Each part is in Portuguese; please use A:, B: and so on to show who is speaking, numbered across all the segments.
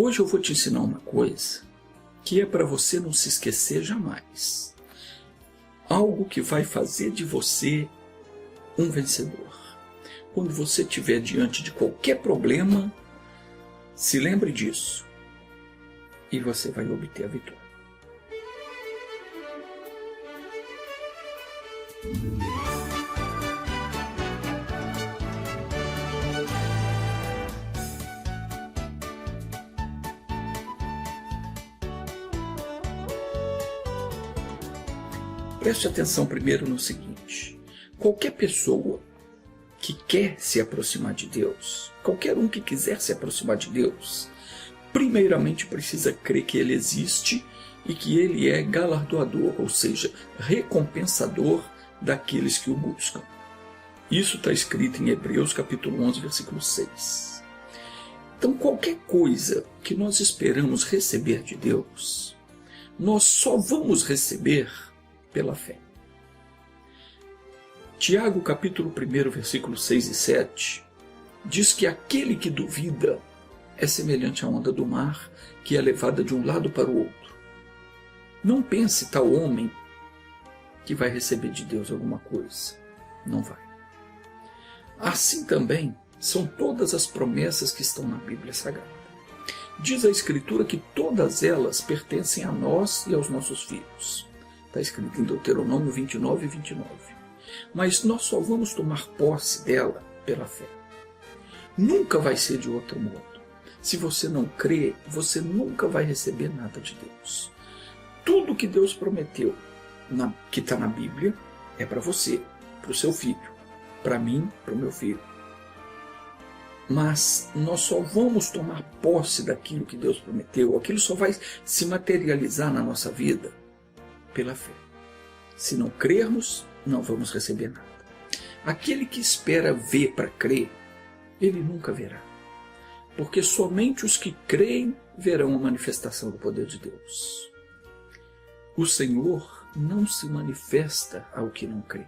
A: Hoje eu vou te ensinar uma coisa que é para você não se esquecer jamais. Algo que vai fazer de você um vencedor. Quando você estiver diante de qualquer problema, se lembre disso e você vai obter a vitória. Preste atenção primeiro no seguinte: qualquer pessoa que quer se aproximar de Deus, qualquer um que quiser se aproximar de Deus, primeiramente precisa crer que Ele existe e que Ele é galardoador, ou seja, recompensador daqueles que o buscam. Isso está escrito em Hebreus capítulo 11, versículo 6. Então, qualquer coisa que nós esperamos receber de Deus, nós só vamos receber pela fé. Tiago capítulo 1, versículos 6 e 7, diz que aquele que duvida é semelhante à onda do mar, que é levada de um lado para o outro. Não pense tal homem que vai receber de Deus alguma coisa. Não vai. Assim também são todas as promessas que estão na Bíblia Sagrada. Diz a Escritura que todas elas pertencem a nós e aos nossos filhos. Está escrito em Deuteronômio 29 e 29. Mas nós só vamos tomar posse dela pela fé. Nunca vai ser de outro modo. Se você não crê, você nunca vai receber nada de Deus. Tudo que Deus prometeu, que está na Bíblia, é para você, para o seu filho, para mim, para o meu filho. Mas nós só vamos tomar posse daquilo que Deus prometeu, aquilo só vai se materializar na nossa vida pela fé. Se não crermos, não vamos receber nada. Aquele que espera ver para crer, ele nunca verá. Porque somente os que creem verão a manifestação do poder de Deus. O Senhor não se manifesta ao que não crê.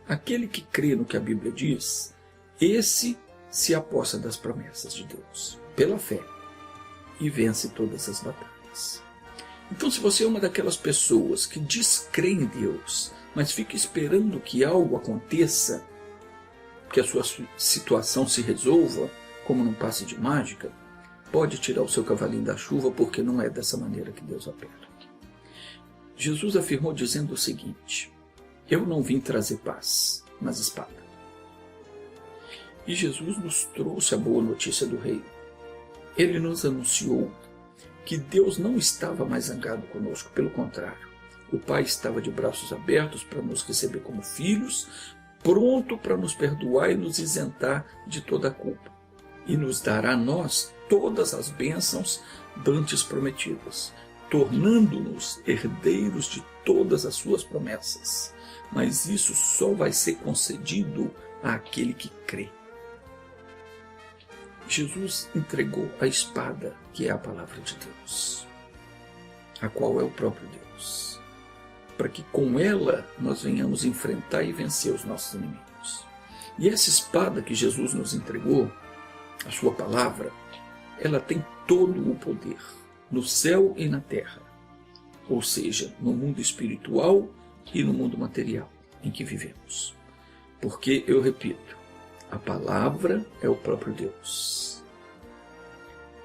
A: Aquele que crê no que a Bíblia diz, esse se apossa das promessas de Deus, pela fé, e vence todas as batalhas. Então, se você é uma daquelas pessoas que diz crer em Deus, mas fica esperando que algo aconteça, que a sua situação se resolva, como num passe de mágica, pode tirar o seu cavalinho da chuva, porque não é dessa maneira que Deus opera. Jesus afirmou dizendo o seguinte: eu não vim trazer paz, mas espada. E Jesus nos trouxe a boa notícia do reino. Ele nos anunciou que Deus não estava mais zangado conosco, pelo contrário. O Pai estava de braços abertos para nos receber como filhos, pronto para nos perdoar e nos isentar de toda a culpa, e nos dará a nós todas as bênçãos dantes prometidas, tornando-nos herdeiros de todas as suas promessas. Mas isso só vai ser concedido àquele que crê. Jesus entregou a espada, que é a palavra de Deus, a qual é o próprio Deus, para que com ela nós venhamos enfrentar e vencer os nossos inimigos. E essa espada que Jesus nos entregou, a sua palavra, ela tem todo o poder, no céu e na terra, ou seja, no mundo espiritual e no mundo material em que vivemos. Porque, eu repito, a palavra é o próprio Deus.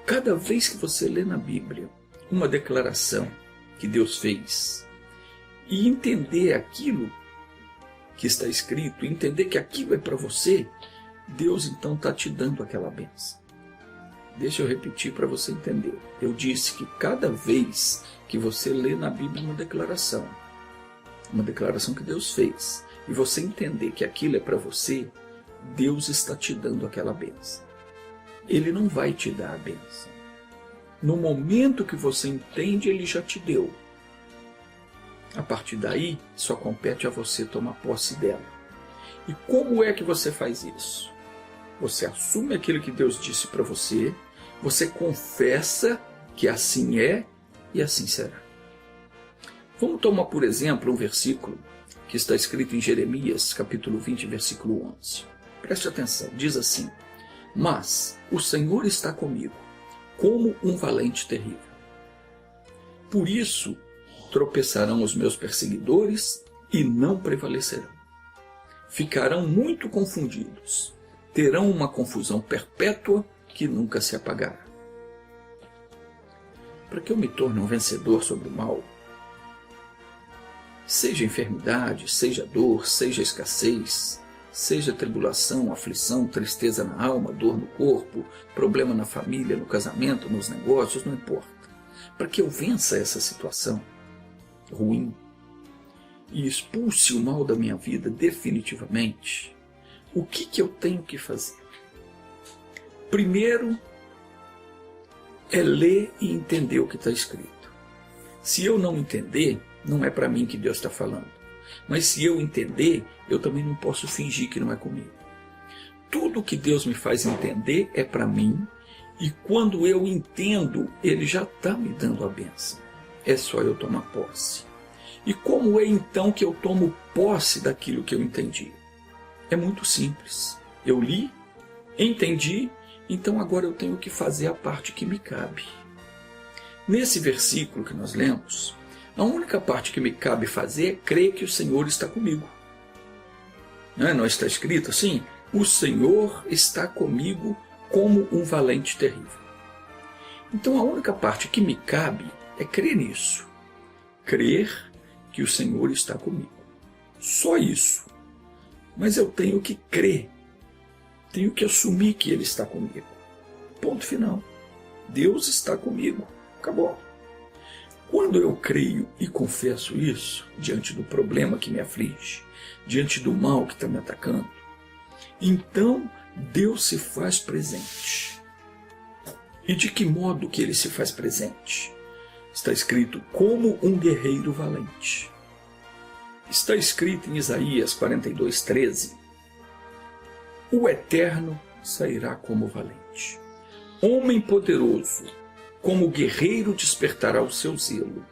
A: Cada vez que você lê na Bíblia uma declaração que Deus fez e entender aquilo que está escrito, entender que aquilo é para você, Deus então está te dando aquela bênção. Deixa eu repetir para você entender. Eu disse que cada vez que você lê na Bíblia uma declaração que Deus fez, e você entender que aquilo é para você, Deus está te dando aquela bênção. Ele não vai te dar a bênção. No momento que você entende, Ele já te deu. A partir daí, só compete a você tomar posse dela. E como é que você faz isso? Você assume aquilo que Deus disse para você, você confessa que assim é e assim será. Vamos tomar, por exemplo, um versículo que está escrito em Jeremias, capítulo 20, versículo 11. Preste atenção, diz assim: mas o Senhor está comigo, como um valente terrível. Por isso tropeçarão os meus perseguidores e não prevalecerão. Ficarão muito confundidos, terão uma confusão perpétua que nunca se apagará. Para que eu me torne um vencedor sobre o mal, seja enfermidade, seja dor, seja escassez, seja tribulação, aflição, tristeza na alma, dor no corpo, problema na família, no casamento, nos negócios, não importa. Para que eu vença essa situação ruim e expulse o mal da minha vida definitivamente, o que eu tenho que fazer? Primeiro é ler e entender o que está escrito. Se eu não entender, não é para mim que Deus está falando. Mas se eu entender, eu também não posso fingir que não é comigo. Tudo que Deus me faz entender é para mim, e quando eu entendo, Ele já está me dando a bênção. É só eu tomar posse. E como é então que eu tomo posse daquilo que eu entendi? É muito simples. Eu li, entendi, então agora eu tenho que fazer a parte que me cabe. Nesse versículo que nós lemos, a única parte que me cabe fazer é crer que o Senhor está comigo. Não está escrito assim? O Senhor está comigo como um valente terrível. Então a única parte que me cabe é crer nisso. Crer que o Senhor está comigo. Só isso. Mas eu tenho que crer. Tenho que assumir que Ele está comigo. Ponto final. Deus está comigo. Acabou. Quando eu creio e confesso isso, diante do problema que me aflige, diante do mal que está me atacando, então Deus se faz presente. E de que modo que Ele se faz presente? Está escrito como um guerreiro valente. Está escrito em Isaías 42:13, o Eterno sairá como valente. Homem poderoso, como guerreiro despertará o seu zelo.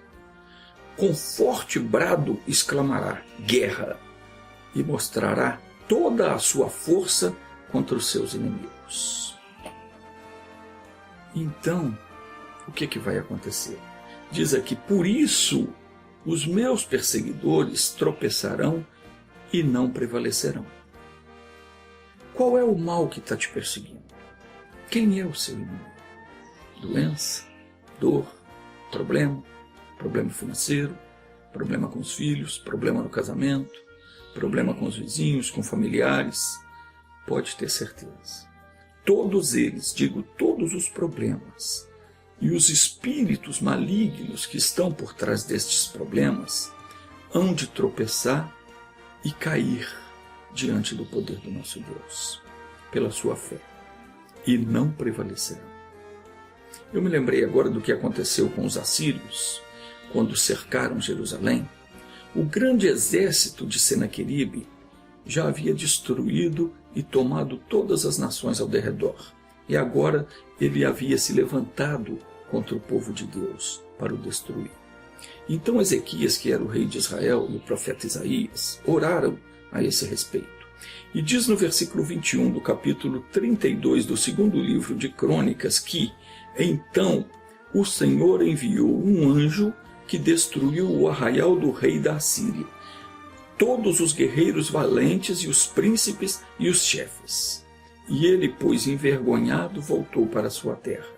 A: Com forte brado exclamará, guerra, e mostrará toda a sua força contra os seus inimigos. Então, o que vai acontecer? Diz aqui, por isso os meus perseguidores tropeçarão e não prevalecerão. Qual é o mal que está te perseguindo? Quem é o seu inimigo? Doença, dor, problema financeiro, problema com os filhos, problema no casamento, problema com os vizinhos, com familiares. Pode ter certeza. Todos eles, digo todos os problemas e os espíritos malignos que estão por trás destes problemas hão de tropeçar e cair diante do poder do nosso Deus, pela sua fé, e não prevalecerão. Eu me lembrei agora do que aconteceu com os assírios, quando cercaram Jerusalém. O grande exército de Senaqueribe já havia destruído e tomado todas as nações ao derredor. E agora ele havia se levantado contra o povo de Deus para o destruir. Então Ezequias, que era o rei de Israel, e o profeta Isaías, oraram a esse respeito. E diz no versículo 21 do capítulo 32 do segundo livro de Crônicas que, então, o Senhor enviou um anjo que destruiu o arraial do rei da Assíria, todos os guerreiros valentes e os príncipes e os chefes. E ele, pois, envergonhado, voltou para sua terra.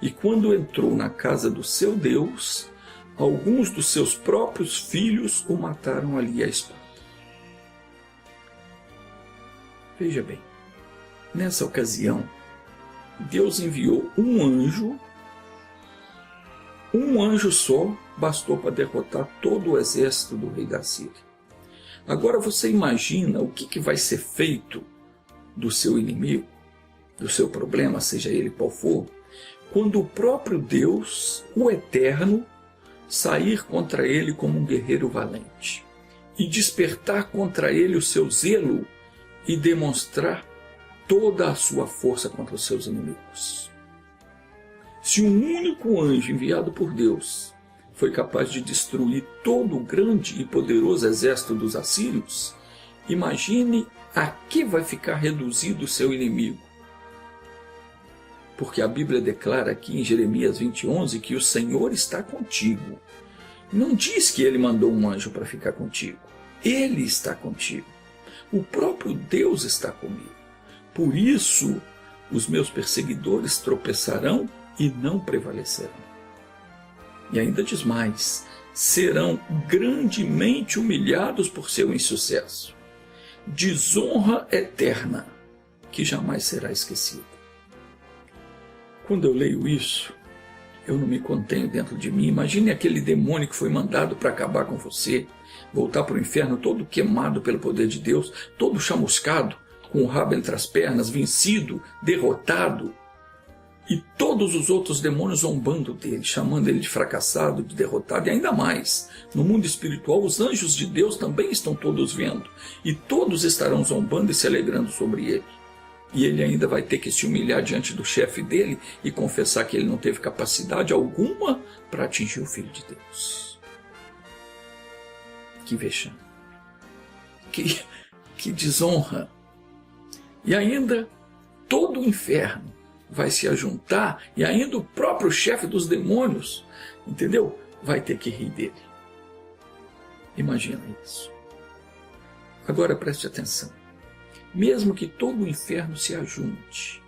A: E quando entrou na casa do seu Deus, alguns dos seus próprios filhos o mataram ali à espada. Veja bem, nessa ocasião, Deus enviou um anjo só bastou para derrotar todo o exército do rei da Síria. Agora você imagina o que vai ser feito do seu inimigo, do seu problema, seja ele qual for, quando o próprio Deus, o Eterno, sair contra ele como um guerreiro valente e despertar contra ele o seu zelo e demonstrar toda a sua força contra os seus inimigos. Se um único anjo enviado por Deus foi capaz de destruir todo o grande e poderoso exército dos assírios, imagine a que vai ficar reduzido o seu inimigo. Porque a Bíblia declara aqui em Jeremias 20:11 que o Senhor está contigo. Não diz que ele mandou um anjo para ficar contigo. Ele está contigo. O próprio Deus está comigo. Por isso, os meus perseguidores tropeçarão e não prevalecerão. E ainda diz mais: serão grandemente humilhados por seu insucesso. Desonra eterna, que jamais será esquecida. Quando eu leio isso, eu não me contenho dentro de mim. Imagine aquele demônio que foi mandado para acabar com você, voltar para o inferno todo queimado pelo poder de Deus, todo chamuscado, com o rabo entre as pernas, vencido, derrotado, e todos os outros demônios zombando dele, chamando ele de fracassado, de derrotado. E ainda mais, no mundo espiritual, os anjos de Deus também estão todos vendo, e todos estarão zombando e se alegrando sobre ele. E ele ainda vai ter que se humilhar diante do chefe dele e confessar que ele não teve capacidade alguma para atingir o Filho de Deus. Que vexame. Que desonra. E ainda todo o inferno vai se ajuntar, e ainda o próprio chefe dos demônios, entendeu? Vai ter que rir dele. Imagina isso. Agora preste atenção. Mesmo que todo o inferno se ajunte,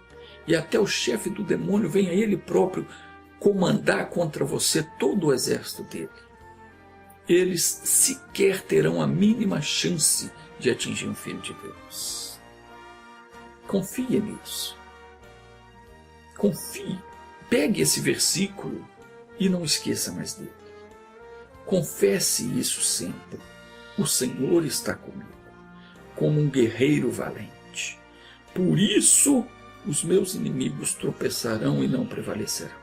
A: e até o chefe do demônio venha ele próprio comandar contra você todo o exército dele, eles sequer terão a mínima chance de atingir um Filho de Deus. Confie nisso. Confie. Pegue esse versículo e não esqueça mais dele. Confesse isso sempre. O Senhor está comigo, como um guerreiro valente. Por isso os meus inimigos tropeçarão e não prevalecerão.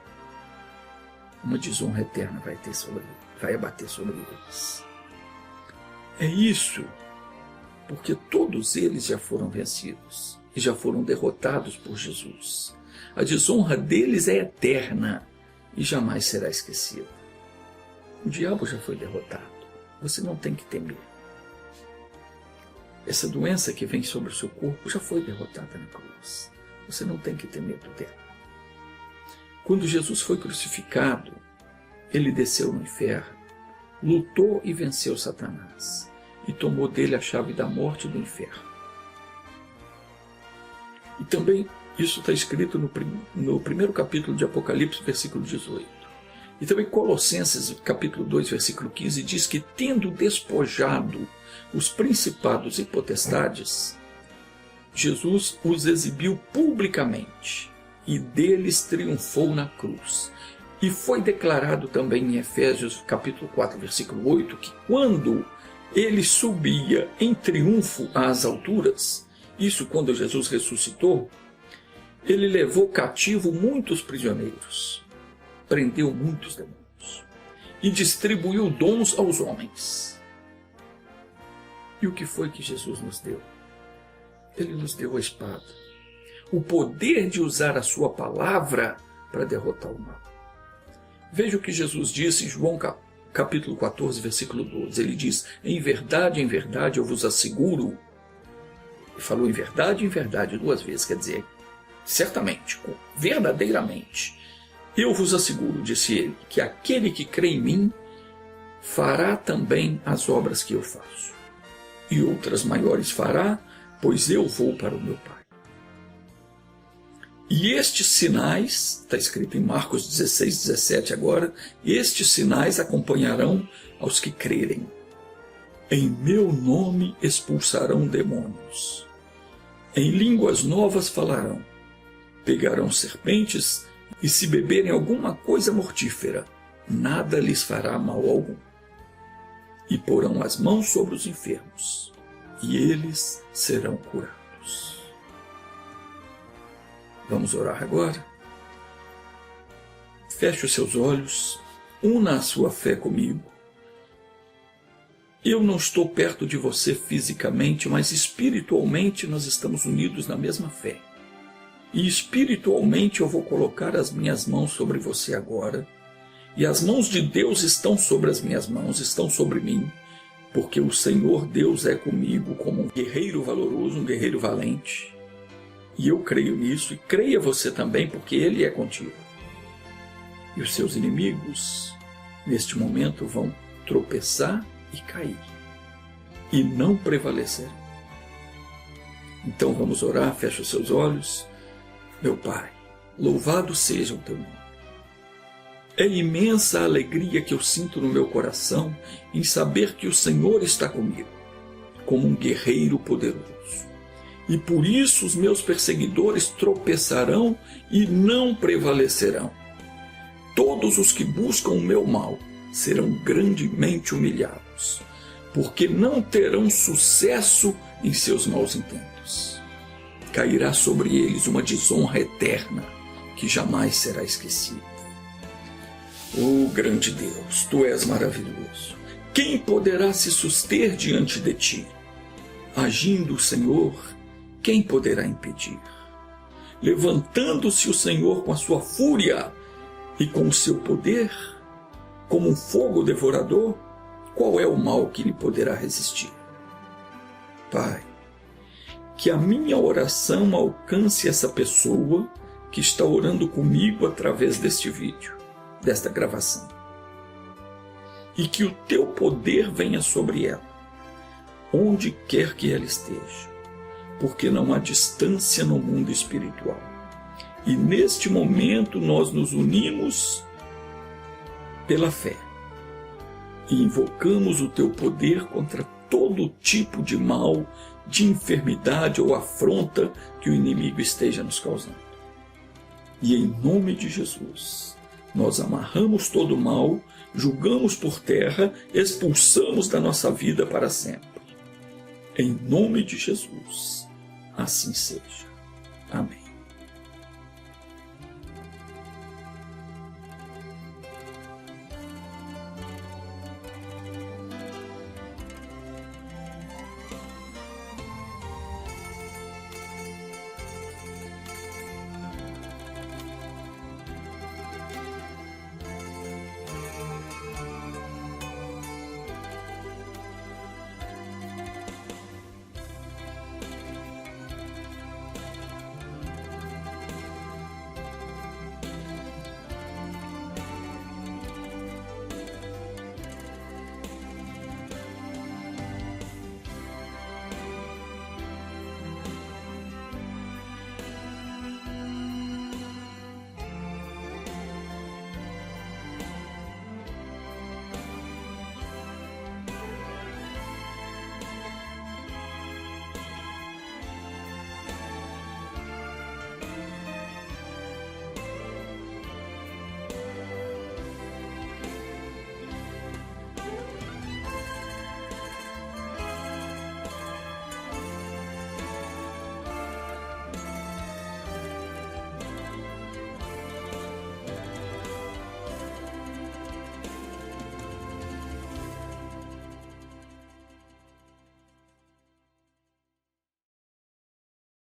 A: Uma desonra eterna vai abater sobre eles. É isso, porque todos eles já foram vencidos e já foram derrotados por Jesus. A desonra deles é eterna e jamais será esquecida. O diabo já foi derrotado. Você não tem que temer. Essa doença que vem sobre o seu corpo já foi derrotada na cruz. Você não tem que ter medo dela. Quando Jesus foi crucificado, ele desceu no inferno, lutou e venceu Satanás, e tomou dele a chave da morte e do inferno. E também isso está escrito no primeiro capítulo de Apocalipse, versículo 18. E também Colossenses, capítulo 2, versículo 15, diz que, tendo despojado os principados e potestades, Jesus os exibiu publicamente e deles triunfou na cruz. E foi declarado também em Efésios, capítulo 4, versículo 8, que quando ele subia em triunfo às alturas, isso quando Jesus ressuscitou, ele levou cativo muitos prisioneiros, prendeu muitos demônios e distribuiu dons aos homens. E o que foi que Jesus nos deu? Ele nos deu a espada, o poder de usar a sua palavra para derrotar o mal. Veja o que Jesus disse em João capítulo 14, versículo 12. Ele diz: em verdade, eu vos asseguro. Ele falou em verdade 2 vezes, quer dizer, certamente, verdadeiramente. Eu vos asseguro, disse ele, que aquele que crê em mim fará também as obras que eu faço. E outras maiores fará, pois eu vou para o meu Pai. E estes sinais, está escrito em Marcos 16, 17 agora, estes sinais acompanharão aos que crerem. Em meu nome expulsarão demônios. Em línguas novas falarão. Pegarão serpentes e se beberem alguma coisa mortífera, nada lhes fará mal algum. E porão as mãos sobre os enfermos, e eles serão curados. Vamos orar agora? Feche os seus olhos, una a sua fé comigo. Eu não estou perto de você fisicamente, mas espiritualmente nós estamos unidos na mesma fé. E espiritualmente eu vou colocar as minhas mãos sobre você agora, e as mãos de Deus estão sobre as minhas mãos, estão sobre mim, porque o Senhor Deus é comigo como um guerreiro valoroso, um guerreiro valente. E eu creio nisso, e creia você também, porque Ele é contigo. E os seus inimigos, neste momento, vão tropeçar e cair, e não prevalecer. Então vamos orar, fecha os seus olhos. Meu Pai, louvado seja o teu nome. É imensa a alegria que eu sinto no meu coração em saber que o Senhor está comigo, como um guerreiro poderoso. E por isso os meus perseguidores tropeçarão e não prevalecerão. Todos os que buscam o meu mal serão grandemente humilhados, porque não terão sucesso em seus maus intentos. Cairá sobre eles uma desonra eterna que jamais será esquecida. Oh, grande Deus, Tu és maravilhoso. Quem poderá se suster diante de Ti? Agindo o Senhor, quem poderá impedir? Levantando-se o Senhor com a sua fúria e com o seu poder, como um fogo devorador, qual é o mal que lhe poderá resistir? Pai, que a minha oração alcance essa pessoa que está orando comigo através deste vídeo, desta gravação, e que o Teu poder venha sobre ela, onde quer que ela esteja, porque não há distância no mundo espiritual. E neste momento nós nos unimos pela fé e invocamos o Teu poder contra todo tipo de mal, de enfermidade ou afronta que o inimigo esteja nos causando. E em nome de Jesus, nós amarramos todo o mal, julgamos por terra, expulsamos da nossa vida para sempre. Em nome de Jesus, assim seja. Amém.